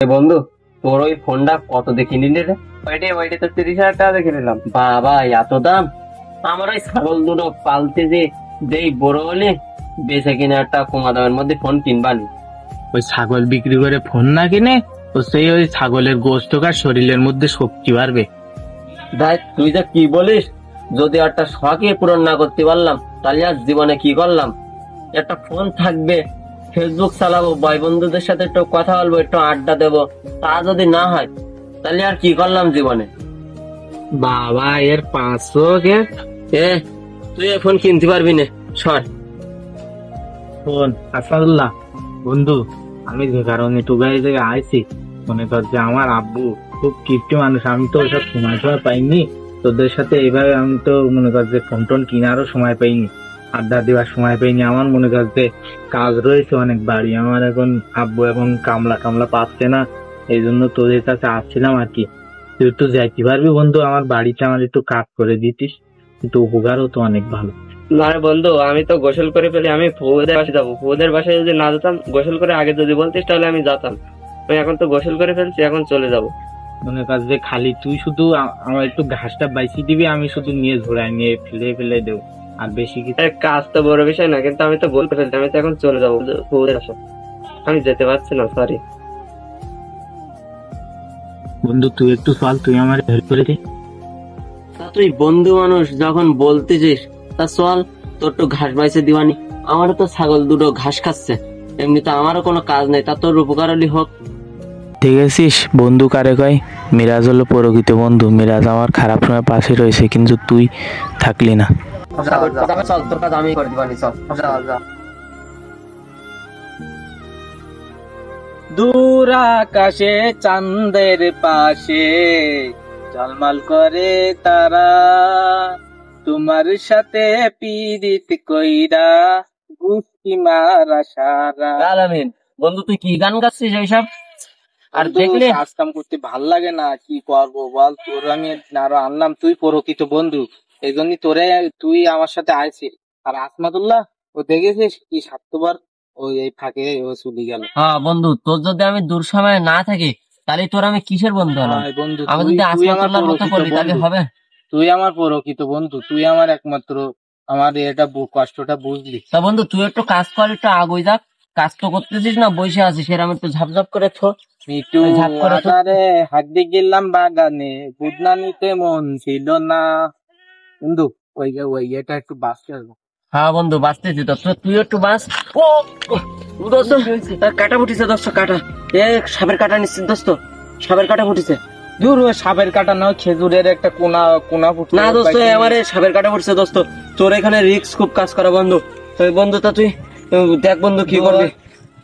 বন্ধু, তোর ওই ফোনটা কত দেখে নিলি রে? ওইটা তো 30,000 টাকা দেখে নিলাম। বাবা, এত দাম! আমার ওই ছাগল দুটো পালতে যে যেই বড় হলে বেঁচে কিনে একটা কমা দামের মধ্যে ফোন কিনবানি। ওই ছাগল বিক্রি করে ফোন না কিনে তো সেই ওই ছাগলের গোশত আর শরীরের মধ্যে শক্তি বাড়বে। দেখ, তুই যে কি বলিস, যদি একটা শখই পূরণ না করতে পারলাম তাহলে আর জীবনে কি করলাম? একটা ফোন থাকবে, ফেসবুক চালাবো, ভাই বন্ধুদের সাথে একটু কথা বলবো, একটু আড্ডা দেবো, তা যদি না হয় তাহলে আর কি করলাম জীবনে? বাবা, এর 500 কে এ, তুই ফোন কিনতে পারবি না, সর। ফোন? আসাদুল্লাহ বন্ধু, আমি যে কারণে টুকাই থেকে আইছি, মনে কর যে আমার আব্বু খুব কিপটে মানুষ, আমি তো ওসব সময় পাইনি। তোদের সাথে এইভাবে আমি তো মনে কর যে ফোন টোন কেনারও সময় পাইনি, আড্ডা দেওয়ার সময় পাইনি। আমার মনে কর যে কাজ রয়েছে অনেক বাড়ি, আমার এখন আব্বু এখন কামলা কামলা পাচ্ছে না, এই জন্য তোদের কাছে আসছিলাম আর কি। তুই একটু যাইতে পারবি বন্ধু আমার বাড়িতে, আমার একটু কাজ করে দিতিস, কিন্তু উপকার হতো অনেক ভালো। না রে বন্ধু, আমি তো গোসল করে ফেলি, আমি ফুউদের বাসায় যাবো। ফুউদের বাসায় যদি না যেতাম, গোসল করে আগে যদি বলতিস তাহলে আমি যেতাম। আমি এখন তো গোসল করে ফেলছি, এখন চলে যাবো। মনে কর যে খালি তুই শুধু আমার একটু ঘাসটা বাইছি দিবি, আমি শুধু নিয়ে ঝোড়াই নিয়ে ফেলে ফেলে দেবো, আর বেশি কিছু। কাজ তো বড় বিষয় না, কিন্তু আমি তো গোল করে ফেলছি, আমি তো এখন চলে যাবো ফুউদের বাসায়। আমি যেতে পারছি না, সরি। বন্ধু তুই একটু চল, তুই আমার হেল্প করে দে। তা তুই বন্ধু মানুষ যখন বলতেছিস, তা চল, তোর তো ঘাস বাইছে দিবানি। আমারও তো ছাগল দুটো ঘাস খাচ্ছে, এমনি তো আমারও কোনো কাজ নেই, তা তোর উপকার হলি হোক। ঠিক আছিস বন্ধু কারে কয়? মিরাজ হলো প্রকৃত বন্ধু, মিরাজ আমার খারাপ সময় পাশে রয়েছে, কিন্তু তুই থাকলি না। চল, তোর কাজ আমি করে দিবানি, চল। দূর আকাশে চাঁদের পাশে ঝলমল করে তারা, তোমার সাথে পীড়িত কইরা গুষ্টি মারা সারা। আলামিন, বন্ধু তুই কি গান গাচ্ছিস এইসব? আর দেখলে কাজ কাম করতে ভাল লাগে না, কি করবো বল? তোর আমি আরো আনলাম, তুই প্রকৃত বন্ধু, এই জন্যই তুই আমার সাথে আইছিস। আর আসমাতুল্লাহ, ও দেখেছিস কি স্বার্থপর, ওই এই ফাঁকে ও চলে গেল। হ্যাঁ বন্ধু, তোর যদি আমি দূর সময় না থাকি তাহলে তোর আমি কিসের বন্ধু হলাম? বন্ধু আমি তুই যদি তুই আমার আসমাতুল্লাহর মতো প্রকৃত করি তাহলে বন্ধু, হবে? তুই আমার প্রকৃত বন্ধু, তুই আমার একমাত্র, আমার এটা কষ্টটা বুঝলি। তা বন্ধু, তুই একটু কাজ কর, একটু আগুই যাক। কাজ তো করতেছিস না, বসে আছিস, এরকম একটু ঝাপঝাপ করে থো। মিটু ঝাপ করে থো। আধারে হাঁটতে গেলাম বাগানে, বুদনা নিতে মন ছিল না। বন্ধু ওই এটা একটু বাঁচতে আসবো। হ্যাঁ বন্ধু, বাঁচতেছি তো, তুই একটু বাঁচ। ও ও, দোস্ত, কাটা ফুটিছে দোস্ত, কাটা। এ, সাপের কাটা নিচ্ছিস দোস্ত, সাপের কাটা ফুটিছে। দূর, ওই সাপের কাটা না, খেজুরের একটা কোনা কোনা ফুটছে। না দোস্ত, আমার সাপের কাটা ফুটছে দোস্ত। তোর এখানে রিস্ক খুব কাজ করা বন্ধু। বন্ধু, তা তুই দেখ বন্ধু কি করবি।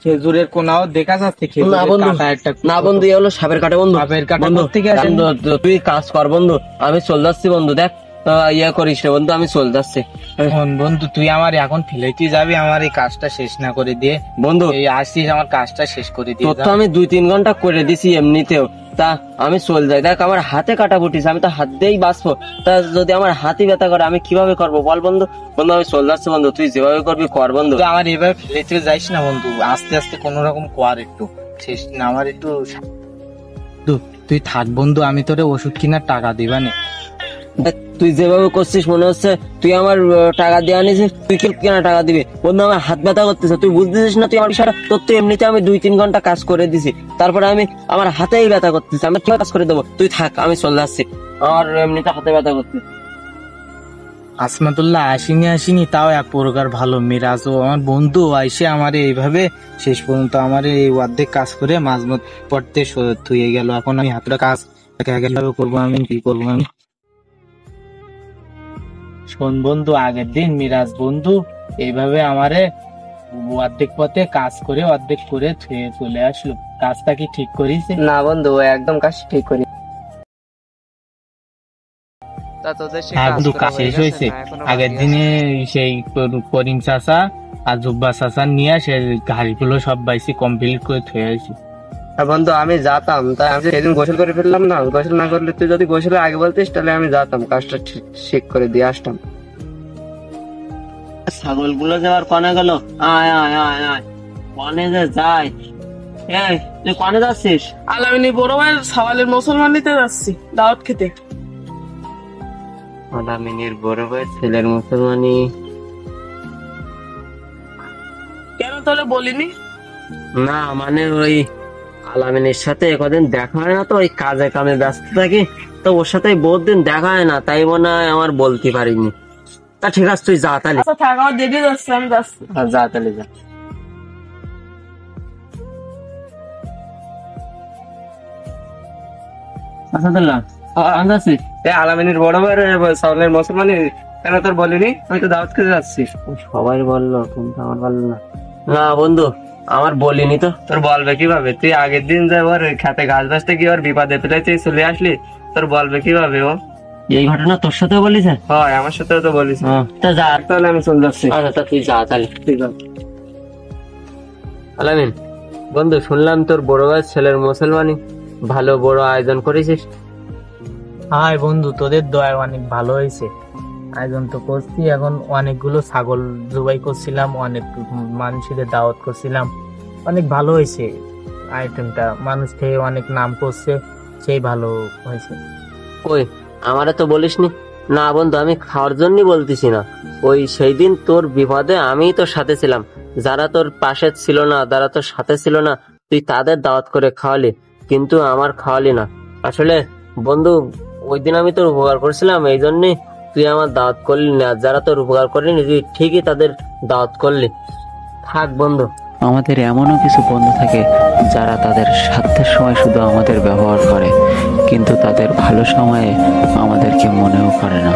খেজুরের কোনাও দেখা যাচ্ছে, না বন্ধু, না বন্ধু, এ হলো সাপের কাটা বন্ধু। সাপের কাটা বন্ধু, থেকে বন্ধু, তুই কাজ কর বন্ধু, আমি চলে যাচ্ছি বন্ধু। দেখ, ইয়ে করিস রে বন্ধু, আমি চলে যাচ্ছি। বন্ধু তুই আমার এখন ফেলেই যাবি, আমার এই কাজটা শেষ না করে দিয়ে বন্ধু, এই আসছিস, আমার কাজটা শেষ করে দিয়ে। তোর তো আমি 2-3 ঘন্টা করে দিছি এমনিতেও, তা আমি চলে যাই। দেখ, আমার হাতে কাটা ফুটিছে, আমি তো হাত দিয়েই বাঁচবো, তা যদি আমার হাতই ব্যথা করে আমি কিভাবে করবো বল বন্ধু? বন্ধু, আমি চলে যাচ্ছি বন্ধু, তুই যেভাবে করবি কর বন্ধু। আমার এভাবে ফেলেতে যাইস না বন্ধু, আস্তে আস্তে কোন রকম কর, একটু শেষ না আমার একটু। তুই থাক বন্ধু, আমি তোরে ওষুধ কিনার টাকা দিবানে। দেখ, তুই যেভাবে করছিস মনে হচ্ছে তুই আমার টাকা দিয়ে আনিস, তুই কি কেনা টাকা দিবি বন্ধু? আমার হাত ব্যথা করতেছে, তুই বুঝতেছিস না? তুই আমার বিষয়টা, তোর তো এমনিতে আমি 2-3 ঘন্টা কাজ করে দিছি, তারপরে আমার হাতেই ব্যথা করতেছে, আমি কিভাবে কাজ করে দেবো? তুই থাক, আমি চলে যাচ্ছি, আমার এমনিতে হাতে ব্যথা করতেছে। আসমাতুল্লাহ আসিনি, তাও এক প্রকার ভালো। মিরাজ ও আমার বন্ধু আইসে আমার এইভাবে শেষ পর্যন্ত আমার এই অর্ধেক কাজ করে মাঝমত পড়তে থুয়ে গেল। এখন আমি হাতটা কাজ করবো, আমি কি করবো? আমি শোন বন্ধু, আগের দিন মিরাজ বন্ধু এইভাবে আমারে অর্ধেক পথে কাজ করে অর্ধেক করে থুয়ে চলে আসলো। কাজটা কি ঠিক করিস? না বন্ধু, একদম কাজ ঠিক করি। বন্ধু কাজ শেষ হয়েছে, আগের দিনে সেই করিম চাচা আর জুব্বা চাচা নিয়ে সে গাড়িগুলো সব বাইসি কমপ্লিট করে থুয়ে আসি। বন্ধু, আমি যেতাম, তাই আমি সেদিন গোসল করে ফেললাম না। গোসল না করলে, তুই যদি গোসলের আগে বলতিস তাহলে আমি যেতাম, কাজটা ঠিক করে দিয়ে আসতাম। ছাগল গুলো যাওয়ার কনে গেল? আয় আয় আয় আয়, কনে যে যায়। এই তুই কনে যাচ্ছিস? আলামিনী বড় ভাইয়ের সওয়ালের মুসলমান নিতে যাচ্ছি দাওয়াত খেতে। আলামিনীর বড় ভাই ছেলের মুসলমানি? কেন তোরে বলিনি? না মানে ওই আলামিনীর সাথে কদিন দেখা হয় না তো, ওই কাজে কামে ব্যস্ত থাকি তো, ওর সাথে বহুত দিন দেখা হয় না, তাই মনে হয় আমার বলতে পারিনি। তা ঠিক আছে তুই যা তাহলে। আচ্ছা থাক, আমার দেরি যাচ্ছে, আমি যাচ্ছি। যা তাহলে যা। আসাদুল্লাহ আমি যাচ্ছি। আলামিনীর বড় ভাইয়ের সাউলের মুসলমানি কেন তোর বলিনি? আমি তো দাওয়াত খেতে যাচ্ছি। সবাই বললো কিন্তু আমার বললো না। না বন্ধু আমার বলিনি তো। তোর বলবে কিভাবে? তুই আগের দিন যে ওর খেতে ঘাস বাঁচতে গিয়ে ওর বিপদে ফেলে তুই চলে আসলি, তোর বলবে কিভাবে ও? এই ঘটনা তোর সাথেও বলিস? হয় আমার সাথেও তো বলিস। তা যা তাহলে আমি চলে যাচ্ছি। আচ্ছা তা তুই যা তাহলে। ঠিক আছে। আলামিন বন্ধু, শুনলাম তোর বড় ভাই ছেলের মুসলমানি, ভালো বড় আয়োজন করেছিস। হাই বন্ধু, তোদের দয়া অনেক ভালো হয়েছে। আয়োজন তো করছি, এখন অনেকগুলো ছাগল জবাই করছিলাম, অনেক মানুষের দাওয়াত করছিলাম, অনেক ভালো হয়েছে আইটেমটা। মানুষ খেয়ে অনেক নাম করছে, সেই ভালো হয়েছে। ওই আমারে তো বলিসনি। না বন্ধু আমি খাওয়ার জন্যই বলতেছি না, ওই সেই দিন তোর বিপদে আমি তোর সাথে ছিলাম, যারা তোর পাশে ছিল না, যারা তোর সাথে ছিল না, তুই তাদের দাওয়াত করে খাওয়ালি, কিন্তু আমার খাওয়ালি না। আসলে বন্ধু ওই দিন আমি তোর উপকার করছিলাম, এই জন্যই তুই আমার দাওয়াত করলি না। যারা তোর উপকার করলি তুই ঠিকই তাদের দাওয়াত করলি। থাক বন্ধু। আমাদের এমনও কিছু বন্ধু থাকে যারা তাদের স্বার্থের সময় শুধু আমাদের ব্যবহার করে, কিন্তু তাদের ভালো সময়ে আমাদেরকে মনেও করে না।